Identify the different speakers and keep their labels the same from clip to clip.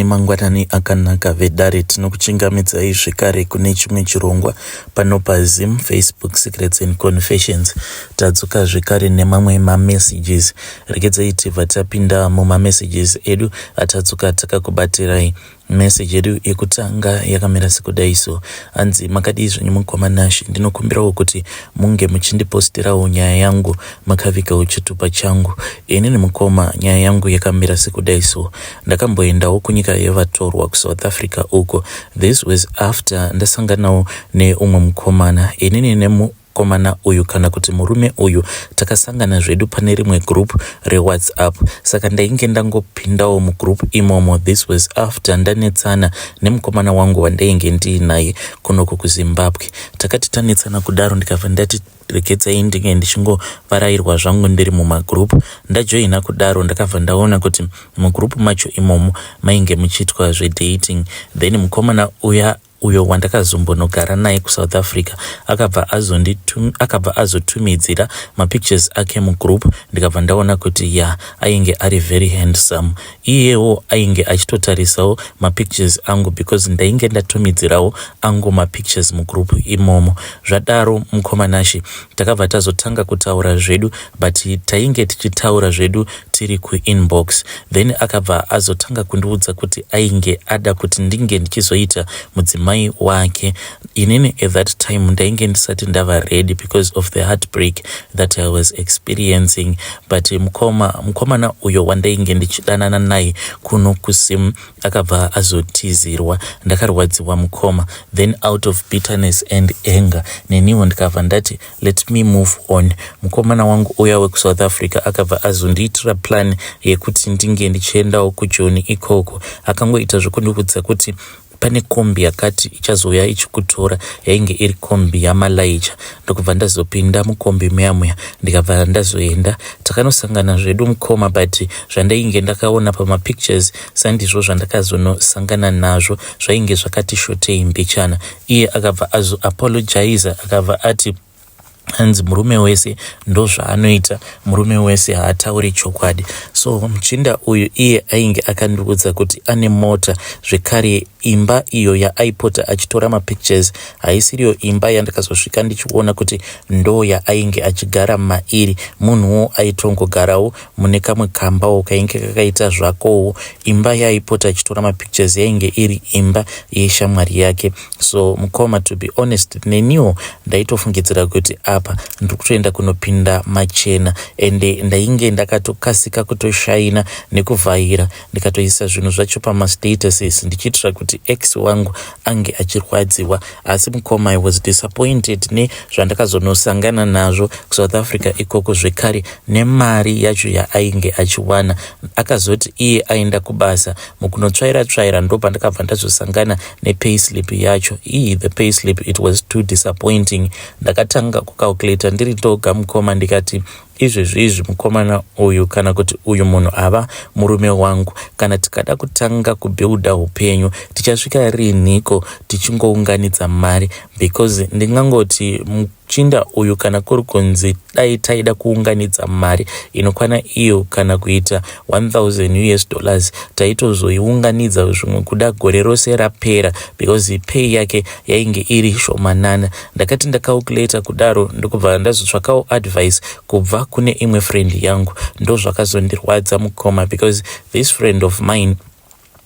Speaker 1: mangwanani akanaka vedare tinokuchingamidzai zvekare kune chimwe chirongwa pano paZim Facebook Secrets and Confessions. Tadzoka zvekare nemamwe mamessages. Regedzai tibva tapinda mumamessages edu atadzoka takakubatirai. Message yedu yekutanga yakamira sekudai so. Anzi makadii zvenyu mukomanashi, ndinokumbirawo kuti munge muchindipostirawo nyaya yangu makavika chitupa changu. Inini mukoma nyaya yangu yakamira sekudai so. Ndakamboendawo kunyika yevatorwa kuSouth Africa uko. This was after ndasanganawo neumwe mukomana. Inini nemukomana uyu kana kuti murume uyu takasangana zvedu pane rimwe group reWhatsApp. Saka ndainge ndangopindawo mugroup imomo. This was after ndanetsana nemukomana wangu wandainge ndiinaye kunoko kuZimbabwe. Takati tanetsana kudaro ndikabva ndati rekedzai ndinge ndichingovarairwa zvangu ndiri mumagroup. Ndajoina kudaro ndakabva ndaona kuti mugroup macho imomo mainge muchiitwa zvedating. Then mukomana uyo wandakazombonogara naye kuSouth Africa akabva azotumidzira mapictures ake mugroup. Ndikabva ndaona kuti ainge ari very handsome. Iyewo ainge achitotarisawo mapictures angu because ndainge ndatumidzirawo angu mapictures mugroup imomo. Zvadaro mukomanashi takabva tazotanga kutaura zvedu, but tainge tichitaura zvedu tiri kuinbox. Then akabva azotanga kundiudza kuti ainge ada kuti ndinge ndichizoita mudzimai wake. Inini at that time ndainge ndisati ndava ready because of the heartbreak that I was experiencing. But mukomana uyo wandainge ndichidanana naye kuno kuSim akabva azotizirwa. Ndakarwadziwa mukoma. Then out of bitterness and anger neniwo ndikabva ndati let me move on. Mukomana wangu uya wekuSouth Africa akabva azondiitira plan yekuti ndinge ndichiendawo kuJoni ikoko. Akangoita zvokundiudza kuti pane kombi yakati ichazouya ichikutora, yainge iri kombi yaMalaija. Ndokubva ndazopinda mukombi muya ndikabva ndazoenda. Takanosangana zvedu mukoma, but zvandainge ndakaona pamapictures sandizvo zvandakazonosangana nazvo. Zvainge zvakati shotei mbichana. Iye akabva azoapologize, akabva ati hanzi murume wese ndo zvaanoita, murume wese haatauri chokwadi. So muchinda uyu iye ainge akandiudza kuti ane mota, zvekare imba iyo yaaipota achitora mapictures haisiriyo imba yandakazosvika ndichiona kuti ndo yaainge achigara mairi. Munhuwo aitongogarawo mune kamwe kambawo kainge kakaita zvakowo. Imba yaaipota achitora mapictures yainge iri imba yeshamwari yake. So mukoma, to be honest, neniwo ndaitofungidzira kuti apa ndikutoenda kunopinda machena, ende ndainge ndakatokasika kutoshaina nekuvhaira, ndikatoisa zvinhu zvacho pamastatuses ndichitira kuti ex wangu ange achirwadziwa. Asi mukoma, I was disappointed nezvandakazonosangana nazvo kuSouth Africa ikoko, zvekare nemari yacho yaainge achiwana. Akazoti iye aenda kubasa, mukunotsvaira ndo pandakabva ndazosangana nepayslip yacho. The payslip, it was too disappointing. Ndakatanga kukalkulata ndiri toga mukoma, ndikati izvezvi mukomana uyu kana kuti uyu munhu ava murume wangu. Kana tikada kutanga kubuilda upenyu tichasvika riniko tichingounganidza mari, because ndingangoti muchinda uyu kana kuri kunzi dai taida kuunganidza mari inokwana iyo kana kuita $1,000 taitozoiunganidza zvimwe kuda gore rose rapera, because pay yake yainge iri shomanana. Ndakati ndakalkulata kudaro ndokubva ndazotsvakawo advice kubva kune imwe friend yangu. Ndo zvakazondirwadza mukoma, because this friend of mine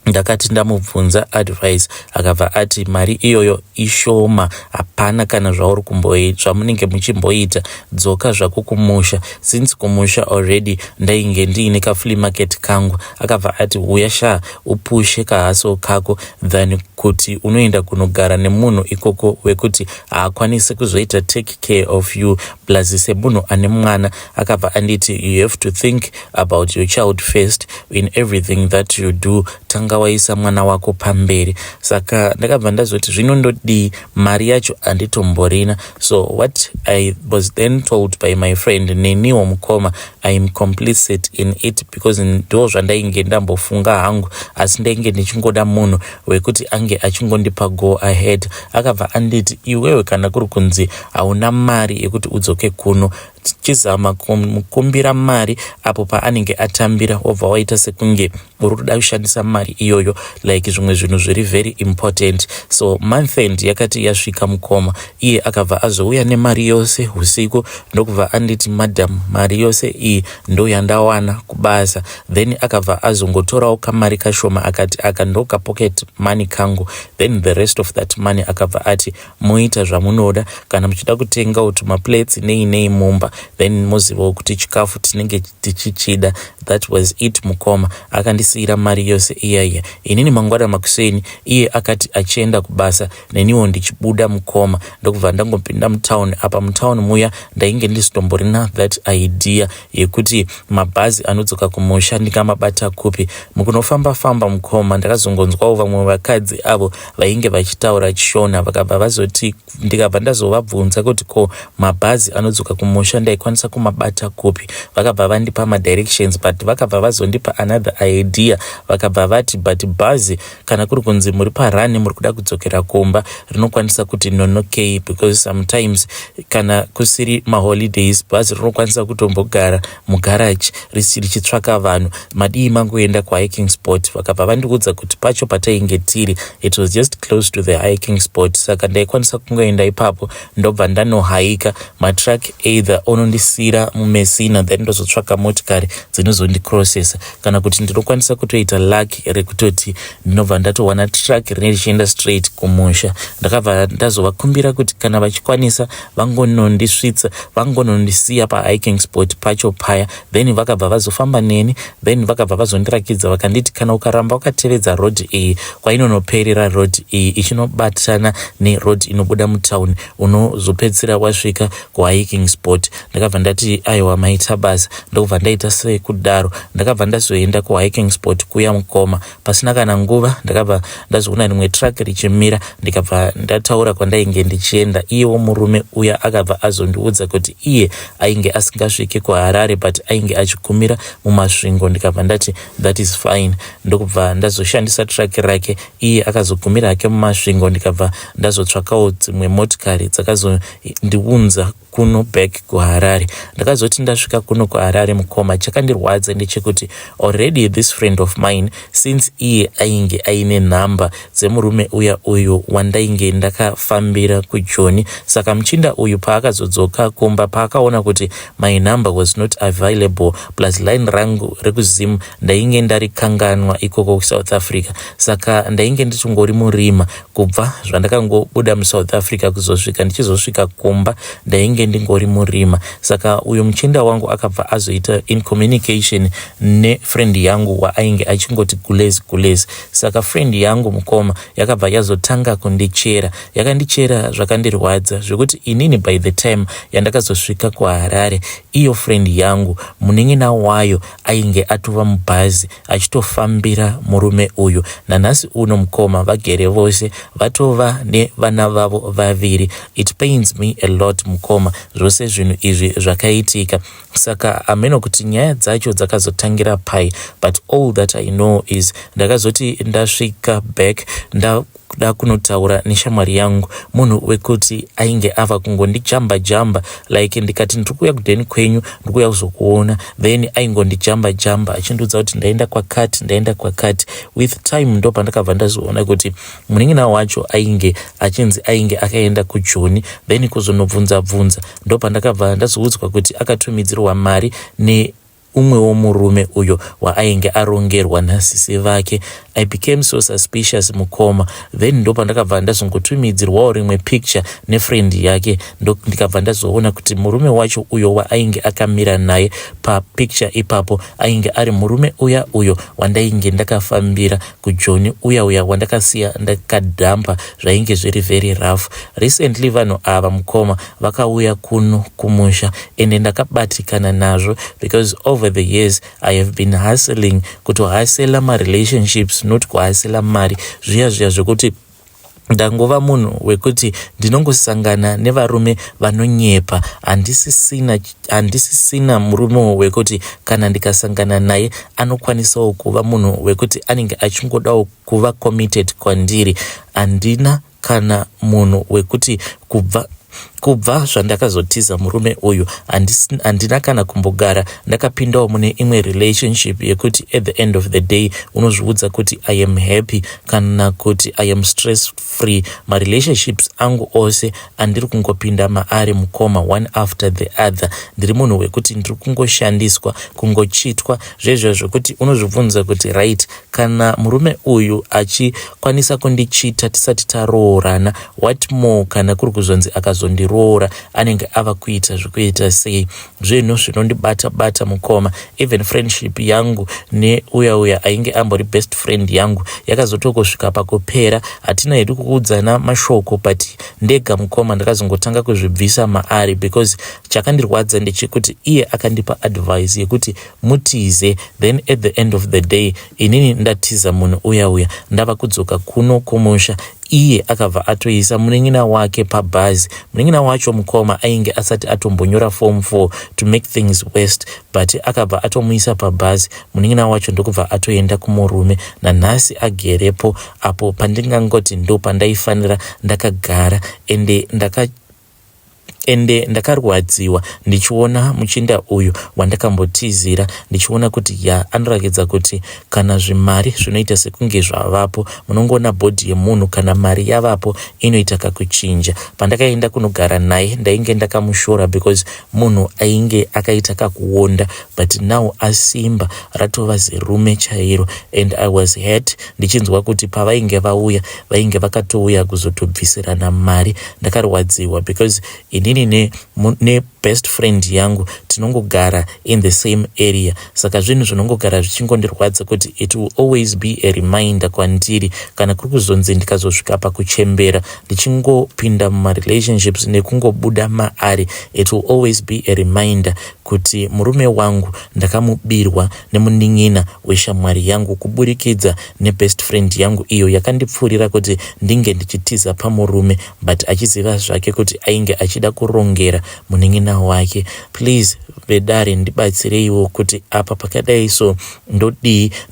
Speaker 1: ndakati ndamubvunza advice, akabva ati mari iyoyo ishoma, hapana kana zvauri kumboita zvamunenge muchimboita, dzoka zvako kumusha. Since kumusha already ndainge ndiine kaflea market kangu. Akabva ati uya upushe kahaso kako than kuti unoenda kunogara nemunhu ikoko wekuti haakwanisi kuzoita take care of you, plus semunhu ane mwana. Akabva anditi you have to think about your child first in everything that you do. Tanga waisa mwana wako pamberi. Saka ndakabva ndazoti zvinondodii, mari yacho handitomborina. So what I was then told by my friend, neniwo mukoma, I am complicit in it, because ndo zvandainge ndambofunga hangu, asi ndainge ndichingoda munhu wekuti ange achingondipa go ahead. Akabva anditi iwewe kana kuri kunzi hauna mari yekuti udzoke kuno, tichizama kumukumbira mari apo paanenge atambira wobva waita sekunge uri kuda kushandisa mari iyoyo like zvimwe zvinhu zviri very important. So month end yakati yasvika mukoma, iye akabva azouya nemari yose usiku, ndokubva anditi madam, mari yose iyi ndo yandawana kubasa. Then akabva azongotorawo kamari kashoma akati aka ndo ka pocket money kangu, then the rest of that money akabva ati muita zvamunoda, kana muchida kutenga utuma plates nei mumba, then muzivo kuti chikafu tinenge tichichida. That was it mukoma. Akandisira mari yose iyaya. Inini mangwada makuseni iye akati achienda kubasa, neniwo ndichibuda mukoma, ndokubva ndangopinda mutown. Apa mutown muya ndainge ndisitomborina that idea yekuti mabhazi anodzoka kumusha ndikamabata kupi. Mukunofamba famba mukoma ndakazongonzwawo vamwe vakadzi avo vainge vachitaura chishona, vakabva vazoti, ndikabva ndazovabvunza kuti ko mabhazi anodzoka kumusha ndaikwanisa kumabata kupi. Vakabva vandipa madirections, but vakabva vazondipa another idea. Vakabva vati but bhazi kana kuri kunzi muri parani muri kuda kudzokera kumba rinokwanisa kuti nonokei, because sometimes kana kusiri maholidays bhazi rinokwanisa kutombogara mugarage richitsvaka vanhu madii mangoenda kuhiking spot. Vakabva vandiudza kuti pacho patainge tiri it was just close to the hiking spot, saka ndaikwanisa kungoenda ipapo ndobva ndanohaika. Matrack either onondisira mumesina then ndozotsvaka motikari dzinozondicrossesa, kana kuti ndinokwanisa kutoita luck rekutoti ndinobva ndatowana track rine richienda straight kumusha. Ndakabva ndazovakumbira kuti kana vachikwanisa vangonondisvitsa, vangonondisiya pahiking spot pacho paya, then vakabva vazofamba neni, then vakabva vazondirakidza vakanditi kana ukaramba wakatevedza road iyi kwainonoperera road iyi ichinobatana neroad inobuda mutown unozopedzisira wasvika kuhiking spot. Ndakabva ndati aiwa maita basa, ndokubva ndaita sekudaro. Ndakabva ndazoenda kuhiking spot kuya mukoma. Pasina kana nguva ndakabva ndazoona rimwe track richimira, ndikabva ndataura kwandainge ndichienda. Iyewo murume uya akabva azondiudza kuti iye ainge asingasviki kuHarare but ainge achigumira mumasvingo. Ndikabva ndati that is fine, ndokubva ndazoshandisa track rake. Iye akazogumira hake mumasvingo, ndikabva ndazotsvakawo dzimwe motikari dzakazondiunza kuno back kuHarare. Ndakazoti ndasvika kuno kuHarare mukoma, chakandirwadza ndechekuti already this friend of mine, since iye ainge aine nhamba dzemurume uya uyu wandainge ndakafambira kuJoni, saka muchinda uyu paakazodzoka kumba paakaona kuti my number was not available plus line rangu rekuzimu ndainge ndarikanganwa ikoko kuSouth Africa, saka ndainge ndichingori murima kubva zvandakangobuda muSouth Africa kuzosvika ndichizosvika kumba ndainge ndingori murima. Saka uyu muchinda wangu akabva azoita in communication nefriend yangu waainge achingoti gulezi. Saka friend yangu mukoma yakabva yazotanga kundichera, yakandichera zvakandirwadza zvekuti inini by the time yandakazosvika kuHarare, iyo friend yangu munin'ina wayo ainge atova mubhazi achitofambira murume uyu. Nanhasi uno mukoma vagere vose vatova nevana vavo vaviri. It pains me a lot mukoma zvose zvinhu izvi zvakaitika. Saka ameno kuti nyaya dzacho dzakazotangira pai, but all that I know is ndakazoti ndasvika back ndakuda kunotaura neshamwari yangu, munhu wekuti ainge ava kungondijamba like ndikati ndikuya kudheni kwenyu ndikuya kuzokuona, then aingondijamba achindiudza kuti ndaenda kwakati. With time ndo pandakabva ndazoona kuti munin'ina wacho ainge akaenda kuJoni, then kuzonobvunza ndo pandakabva ndazoudzwa kuti akatumidzirwa mari umwewo murume uyo waainge arongerwa nasisi vake. I became so suspicious mukoma, then ndo pandakabva ndazongotumidzirwawo rimwe picture nefriend yake, ndo ndikabva ndazoona kuti murume wacho uyo waainge akamira naye papicture ipapo ainge ari murume uyo wandainge ndakafambira kuJoni, uya wandakasiya ndakadhampa zvainge zviri very rough. Recently vanhu ava mukoma vakauya kuno kumusha ende ndakabatikana nazvo because over the years I have been hustling, kutohasela ma-relationships, not kuhasela mari. Zviya zvekuti ndangova munhu wekuti ndinongosangana nevarume vanonyepa. Handisisina murume wekuti kana ndikasangana naye anokwanisawo kuva munhu wekuti anenge achingodawo kuva committed kwandiri. Handina kana munhu wekuti kubva kubva zvandakazotiza murume uyu handina kana kumbogara ndakapindawo mune imwe relationship yekuti at the end of the day unozviudza kuti I am happy kana kuti I am stress free. Marelationships angu ose andiri kungopinda maari mukoma one after the other. Ndiri munhu wekuti ndiri kungoshandiswa kungochitwa zvezvo zvokuti unozvibvunza kuti right, kana murume uyu achikwanisa kundichita tisati taroorana, what more kana kuri kuzonzi akazondiroora anenge ava kuita zvekuita sei. Zvinhu zvinondibata mukoma. Even friendship yangu neuya ainge ambori best friend yangu yakazotongosvika pakupera. Hatina hedu kuudzana mashoko but ndega mukoma ndakazongotanga kuzvibvisa maari because chakandirwadza ndechekuti iye akandipa advice yekuti mutize, then at the end of the day inini ndatiza munhu uya ndava kudzoka kuno kumusha. Iye akabva atoisa munin'ina wake pabhazi. Munin'ina wacho mukoma ainge asati atombonyora form 4 to make things worst, but akabva atomuisa pabhazi. Munin'ina wacho ndokubva atoenda kumurume, nanhasi agerepo apo pandingangoti ndo pandaifanira ndakagara ende ndakarwadziwa ndichiona muchinda uyu wandakambotizira, ndichiona kuti anoratidza kuti kana zvimari zvinoita sekunge zvavapo, munongoona bhodhi yemunhu kana mari yavapo inoita kakuchinja. Pandakaenda kunogara naye ndainge ndakamushora because munhu ainge akaita kakuonda, but now asimba ratova zirume chairo. And I was hurt ndichinzwa kuti pavainge vauya vainge vakatouya kuzotobvisirana mari. Ndakarwadziwa because inini ne best friend yangu tinongogara in the same area, saka zvinhu zvinongogara zvichingondirwadza kuti it will always be a reminder kwandiri kana kuri kuzonzi ndikazosvika pakuchembera ndichingopinda mumarelationships nekungobuda maari, it will always be a reminder kuti murume wangu ndakamubirwa nemunin'ina weshamwari yangu kuburikidza nebest friend yangu iyo yakandipfurira kuti ndinge ndichitiza pamurume, but achiziva zvake kuti ainge achida kurongera munin'ina wake. Please vedare ndibatsireiwo kuti apa pakadai so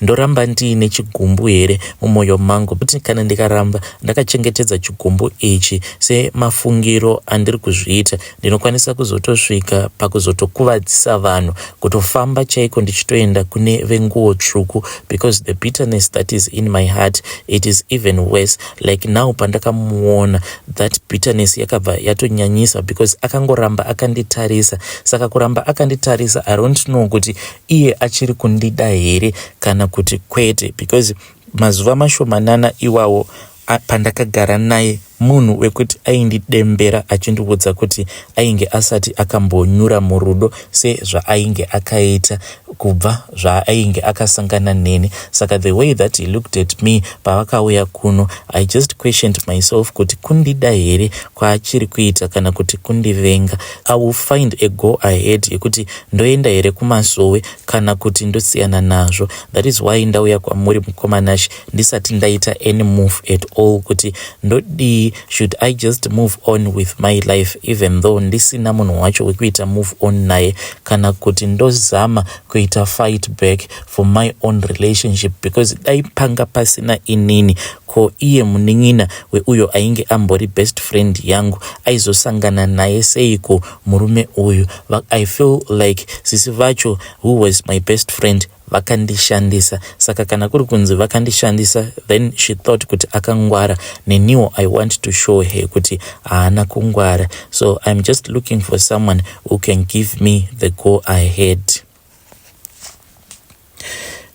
Speaker 1: ndoramba ndiine chigumbu here mumwoyo mangu, kuti kana ndikaramba ndakachengetedza chigumbu ichi semafungiro andiri kuzviita ndinokwanisa kuzotosvika pakuzotokuvadzisa vanhu, kutofamba chaiko ndichitoenda kune venguo tsvuku, because the bitterness that is in my heart, it is even worse. Like now pandakamuona that bitterness yakabva yatonyanyisa because akangoramba akanditarisa. Saka kuramba akanditarisa, I don't know kuti iye achiri kundida here kana kuti kwete, because mazuva mashomanana iwawo pandakagara naye munhu wekuti aindidembera achindiudza kuti ainge asati akambonyura murudo sezvaainge akaita kubva zvaainge akasangana neni. Saka the way that he looked at me pavakauya kuno, I just questioned myself kuti kundida here kwaachiri kuita kana kuti kundivenga. I will find a go ahead yekuti ndoenda here kumasowe kana kuti ndosiyana nazvo. That is why ndauya kwamuri mukomanashi ndisati ndaita any move at all kuti ndodi should I just move on with my life even though ndisina munhu wacho wekuita move on naye, kana kuti ndozama kuita fight back for my own relationship, because daipanga pasina inini ko iye munin'ina weuyo ainge ambori best friend yangu aizosangana naye seiko murume uyu. I feel like sisi vacho who was my best friend vakandishandisa. Saka kana kuri kunzi vakandishandisa, then she thought kuti akangwara, neniwo I want to show her kuti haana kungwara. So I'm just looking for someone who can give me the go ahead.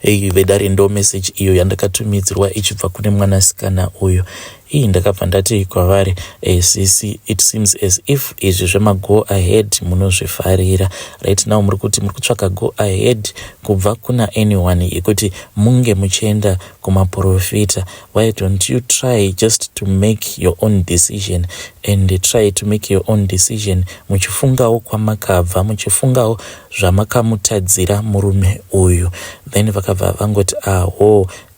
Speaker 1: Vedare ndo message iyo yandakatumidzirwa ichibva kune mwanasikana uyo. Iyi ndakabva ndati kwavari, sisi, it seems as if izvi zvemago ahead munozvifarira. Right now muri kutsvaka go ahead kubva kuna anyone yekuti munge muchienda kumaprofita. Why don't you try just to make your own decision and try to make your own decision muchifungawo kwamakabva, muchifungawo zvamakамutadzira murume uyu. Then vakabva vangoti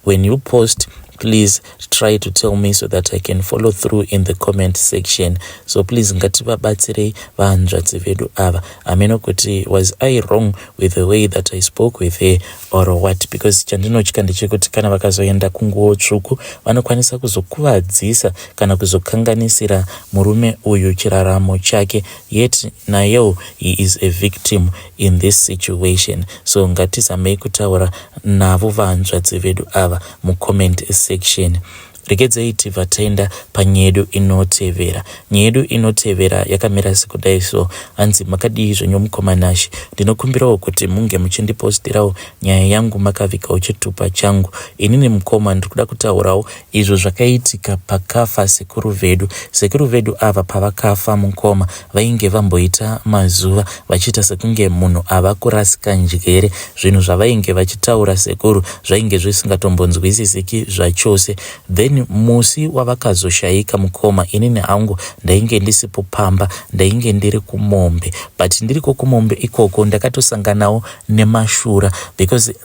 Speaker 1: when you post please try to tell me so that I can follow through in the comment section. So please ngativabatsirei vahanzvadzi vedu ava. Ameno kuti was I wrong with the way that I spoke with her or what? Because chandinotya ndechekuti kana vakazoenda kunguo tsvuku vanokwanisa kuzokuvadzisa kana kuzokanganisira murume uyu chiraramo chake, yet nayo he is a victim in this situation. So ngatizamei kutaura navo vahanzvadzi vedu ava mucomment section. Regedzei tibva taenda panyedu inotevera. Nyedu inotevera yakamira sekudai. So hanzi makadii zvenyu mukomanashi, ndinokumbirawo kuti munge muchindipostirawo nyaya yangu makavikawo chitupa changu. Inini mukoma ndikuda kutaurawo izvo zvakaitika pakafa sekuru vedu. Sekuru vedu ava pavakafa mukoma vainge vamboita mazuva vachiita sekunge munhu ava kurasika njere. Zvinhu zvavainge vachitaura sekuru zvainge zvisingatombonzwisisiki zvachose. Then musi wavakazoshayika mukoma, inini hangu ndainge ndisipo pamba, ndainge ndiri kumombe. But ndiriko kumombe ikoko ndakatosanganawo nemashura, because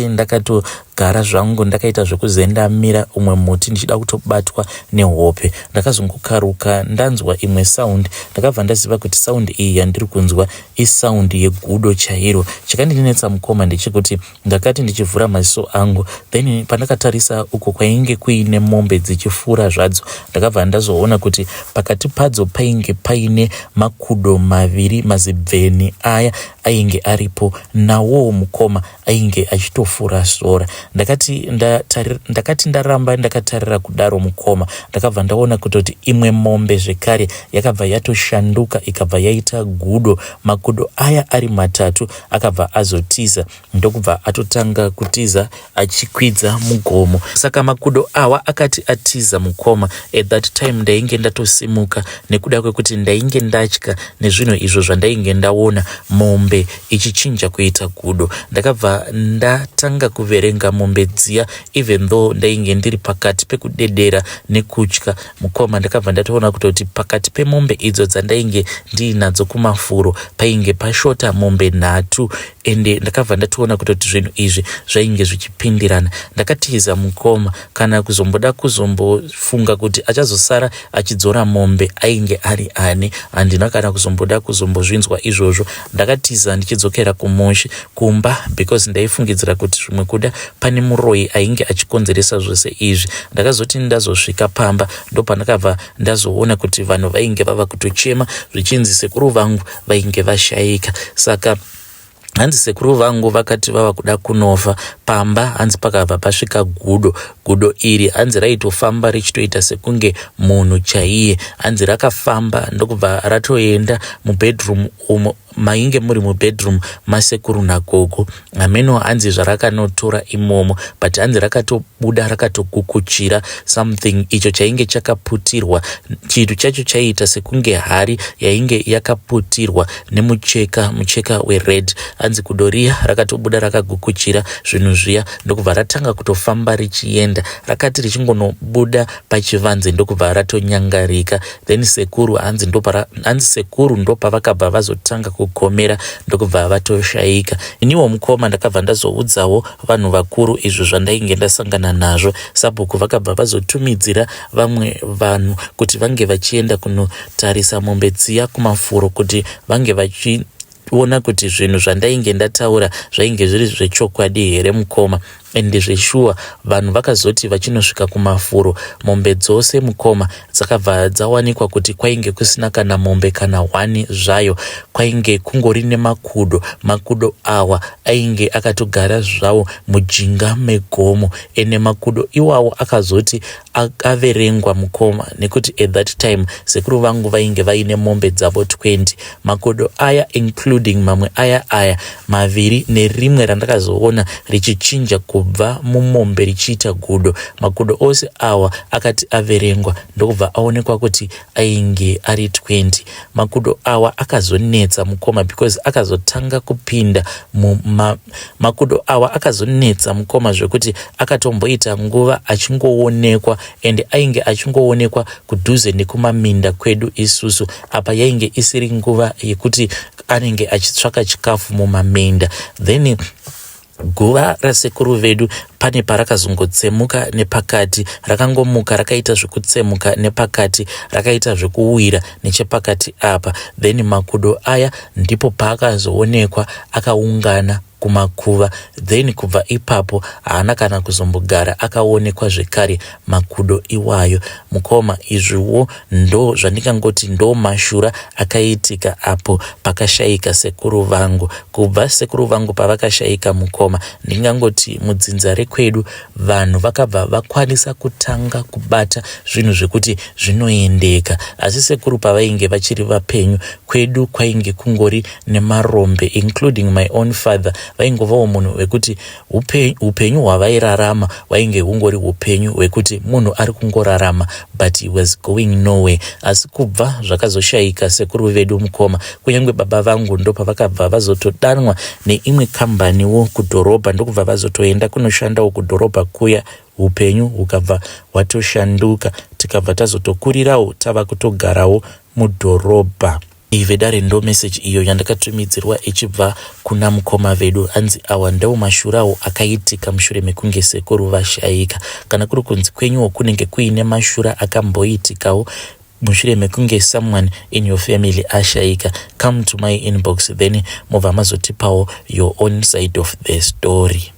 Speaker 1: ndakatogara zvangu ndakaita zvekuzendamira umwe muti ndichida kutobatwa nehope. Ndakazongokaruka ndanzwa imwe sound, ndakabva ndaziva kuti sound iyi yandiri kunzwa isound yegudo chairo. Chakandinetsa mukoma ndechekuti ndakati ndichivhura maziso angu, then pandakatarisa uko kwainge kuine mombe dzichifura zvadzo, ndakabva ndazoona kuti pakati padzo painge paine makudo maviri, mazibveni aya ainge aripo, nawo mukoma ainge achitofura sora. Ndakati ndaramba ndakatarira kudaro mukoma, ndakabva ndaona kuti imwe mombe zvekare yakabva yatoshanduka ikabva yaita gudo. Makudo aya ari matatu akabva azotiza, ndokubva atotanga kutiza achikwidza mugomo. Saka makudo awa akati atiza mukoma, at that time ndainge ndatosimuka nekuda kwekuti ndainge ndatya nezvinhu izvo zvandainge ndaona mombe ichichinja kuita gudo. Ndakabva ndatanga kuverenga mombe dziya, even though ndainge ndiri pakati pekudedera nekutya mukoma. Ndakabva ndatoona kuti pakati pemombe idzo dzandainge ndiinadzo kumafuro painge pashota mombe 3, ende ndakabva ndatoona kuti zvinhu izvi zvainge zvichipindirana. Ndakatiza mukoma kana kuzomboda kuzombofunga kuti achazosara achidzora mombe ainge ari ani, handina kana kuzomboda kuzombozvinzwa izvozvo. Ndakatiza ndichidzokera kumushi kumba, because ndaifungidzira kuti zvimwe kuda pane muroyi ainge achikonzeresa zvose izvi. Ndakazoti ndazosvika pamba ndopandakabva ndazoona kuti vanhu vainge vava kutochema zvichinzi sekuru vangu vainge vashayika. Saka hanzi sekuru vangu vakati vava kuda kunofa pamba, hanzi pakabva pasvika gudo iri hanzi raitofamba richitoita sekunge munhu chaiye. Hanzi rakafamba ndokubva ratoenda mubedroom umo mainge muri mubedroom masekuru nagogo. Ameno hanzi zvarakanotora imomo, but hanzi rakatobuda rakatokukuchira something icho chainge chakaputirwa. Chinhu chacho chaiita sekunge hari yainge yakaputirwa nemucheka wered. Hanzi kudoria rakatobuda rakagukuchira zvinhu zviya, ndokubva ratanga kutofamba richienda. Rakati richingonobuda pachivanze ndokubva ratonyangarika. Then sekuru hanzi sekuru ndopavakabva vazotanga kukomera ndokubva vatoshayika. Iniwo mukoma ndakabva ndazoudzawo vanhu vakuru izvo zvandainge ndasangana nazvo. Sabhuku vakabva vazotumidzira vamwe vanhu kuti vange vachienda kunotarisa mombe dziya kumafuro kuti vange vachiona kuti zvinhu zvandainge ndataura zvainge zviri zvechokwadi here mukoma. Ende zveshuwa vanhu vakazoti vachinosvika kumafuro mombe dzose mukoma dzakabva dzawanikwa kuti kwainge kusina kana mombe kana 1 zvayo, kwainge kungori nemakudo awa ainge akatogara zvawo mujinga megomo. Ene makudo iwawo akazoti akaverengwa mukoma nekuti at that time sekuru vangu vainge vaine mombe dzavo 20. Makudo aya including mamwe aya maviri nerimwe randakazoona richichinja kubva mumombe richiita gudo. Makudo ose awa akati averengwa ndokubva aonekwa kuti ainge ari 20. Makudo awa akazonetsa mukoma because akazotanga kupinda makudo awa akazonetsa mukoma zvekuti akatomboita nguva achingoonekwa, ende ainge achingoonekwa kudhuze nekumaminda kwedu isusu apa yainge isiri nguva yekuti anenge achitsvaka chikafu mumaminda. Then guva rasekuru vedu pane parakazongotsemuka nepakati, rakangomuka rakaita zvekutsemuka nepakati, rakaita zvekuwira nechepakati apa. Then makudo aya ndipo paakazoonekwa akaungana kumakuva. Then kubva ipapo haana kana kuzombogara akaonekwa zvekare makudo iwayo. Mukoma, izviwo ndo zvandingangoti ndo mashura akaitika apo pakashayika sekuru vangu. Kubva sekuru vangu pavakashayika, mukoma, ndingangoti mudzinza rekwedu vanhu vakabva vakwanisa kutanga kubata zvinhu zvekuti zvinoendeka. Asi sekuru pavainge vachiri vapenyu, kwedu kwainge kungori nemarombe, including my own father. Vaingovawo munhu wekuti upenyu hwavairarama hwainge hungori upenyu hwekuti munhu ari kungorarama, but he was going nowhere. Asi kubva zvakazoshayika sekuru vedu, mukoma, kunyange baba vangu ndo pavakabva vazotodanwa neimwe kambaniwo kudhorobha, ndokubva vazotoenda kunoshandawo kudhorobha kuya, upenyu hukabva hwatoshanduka, tikabva tazotokurirawo tava kutogarawo mudhorobha. Ivedare ndo message iyo yandakatumidzirwa ichibva kuna mukoma vedu. Anzi awa ndau mashurawo akaitika mushure mekunge sekuru vashayika. Kana kuri kunzi kwenyuwo kunenge kuine mashura akamboitikawo mushure mekunge someone in your family ashayika, come to my inbox, then mova mazotipawo your own side of the story.